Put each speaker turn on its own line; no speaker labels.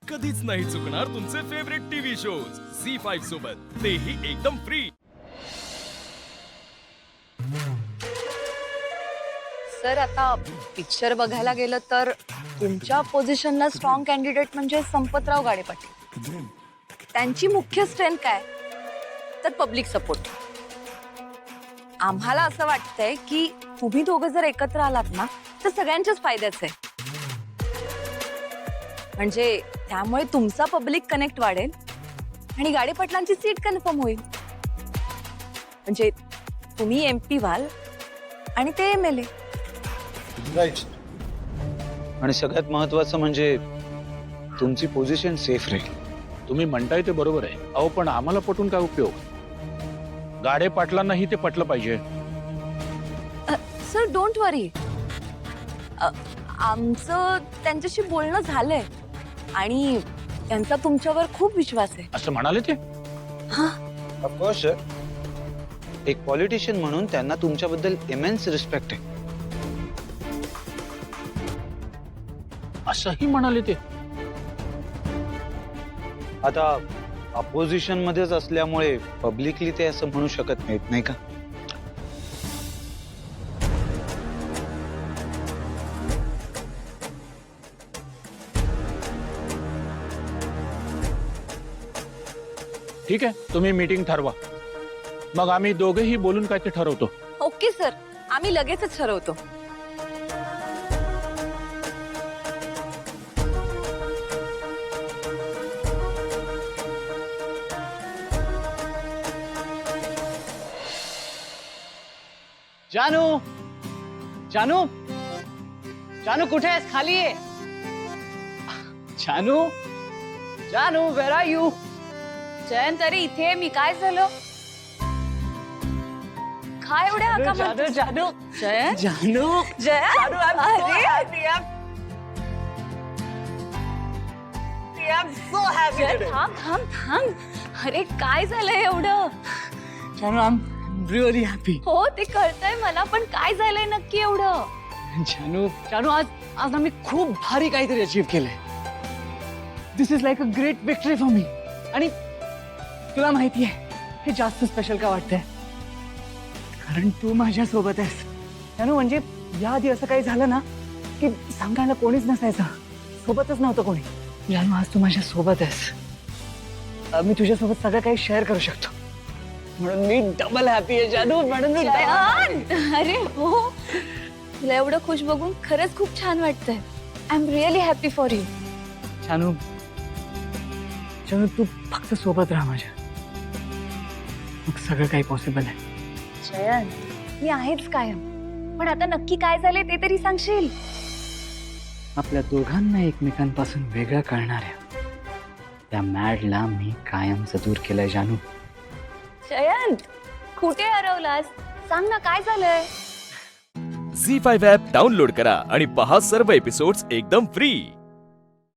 कधीच नाही चुकणार तुमचे फेवरेट टीव्ही शोज झी5 सोबत, तेही एकदम फ्री।
सर आता पिक्चर बघायला गेलं तर तुमच्या पोझिशनला स्ट्रॉंग कॅन्डिडेट म्हणजे संपतराव गाडे पाटील। त्यांची मुख्य स्ट्रेंथ काय तर पब्लिक सपोर्ट। आम्हाला असं वाटतंय की तुम्ही दोघं जर एकत्र आलात ना तर सगळ्यांच्याच फायद्याचं आहे। म्हणजे त्यामुळे तुमचा पब्लिक कनेक्ट वाढेल आणि गाडे पाटलांची सीट कन्फर्म होईल। म्हणजे तुम्ही एमपी व्हाल आणि ते एमएलए।
राईट। आणि सगळ्यात महत्वाचं म्हणजे तुमची पोझिशन सेफ राहील।
तुम्ही म्हणताय ते बरोबर आहे अहो, पण आम्हाला पटून काय उपयोग? गाडे पाटलांनाही ते पटलं पाहिजे।
सर डोंट वरी, आमचं त्यांच्याशी बोलणं झालंय आणि त्यांचा तुमच्यावर खूप विश्वास आहे।
असं म्हणाले ते?
ऑफकोर्स सर, एक पॉलिटिशियन म्हणून त्यांना तुमच्याबद्दल इमेन्स रिस्पेक्ट आहे।
असंही म्हणाले ते?
आता अपोजिशन मध्येच असल्यामुळे पब्लिकली ते असं म्हणू शकत नाहीत, नाही का?
ठीक आहे, तुम्ही मीटिंग ठरवा, मग आम्ही दोघेही बोलून काय ते ठरवतो।
ओके सर, आम्ही लगेचच ठरवतो।
जानू, जानू, जानू कुठे आहेस? खाली ये। जानू, जानू, वेर आर यू?
जयंत अरे इथे मी काय झालं? काय एवढ्या हाका
जानू,
मारतोस?
जानू,
जयंत,
जानू,
जयंत,
जानू, I'm so
अरे
happy. I'm so happy
Jayant,
today.
थांब थांब थांब। अरे काय झालंय एवढं?
जानू, I'm really happy.
हो ते कळतंय मला, पण काय झालंय नक्की एवढं?
जानू, जानू, आज आज ना मी खूप भारी काहीतरी अचीव केलंय। This is like a great victory for me. आणि तुला माहिती आहे हे जास्त स्पेशल का वाटतंय? कारण तू माझ्या सोबत आहेस जानू। म्हणजे याआधी असं काही झालं ना की सांगायला कोणीच नसायचं, सोबतच नव्हतं कोणी। जानू, आज तू माझ्या सोबत आहेस, मी तुझ्यासोबत सगळं काही शेअर करू शकतो, म्हणून मी डबल हॅपी आहे जानू। म्हणून मी
जयंत, अरे हो, तुला एवढं खुश बघून खरंच खूप छान वाटतंय। I am really happy for you.
जानू, जानू, तू फक्त सोबत राहा माझ्या, मग सगळं काही पॉसिबल आहे।
जयंत, मी आहेच कायम, पण आता नक्की काय झालंय ते तरी सांगशील?
आपल्या दोघांना एकमेकांपासून वेगळं करणाऱ्या त्या मॅडला मी कायमचं दूर केलंय जानू।
जयंत, कुठे हरवलास? सांग ना काय झालंय?
झी5 ॲप डाउनलोड करा आणि पहा सर्व एपिसोड्स एकदम फ्री।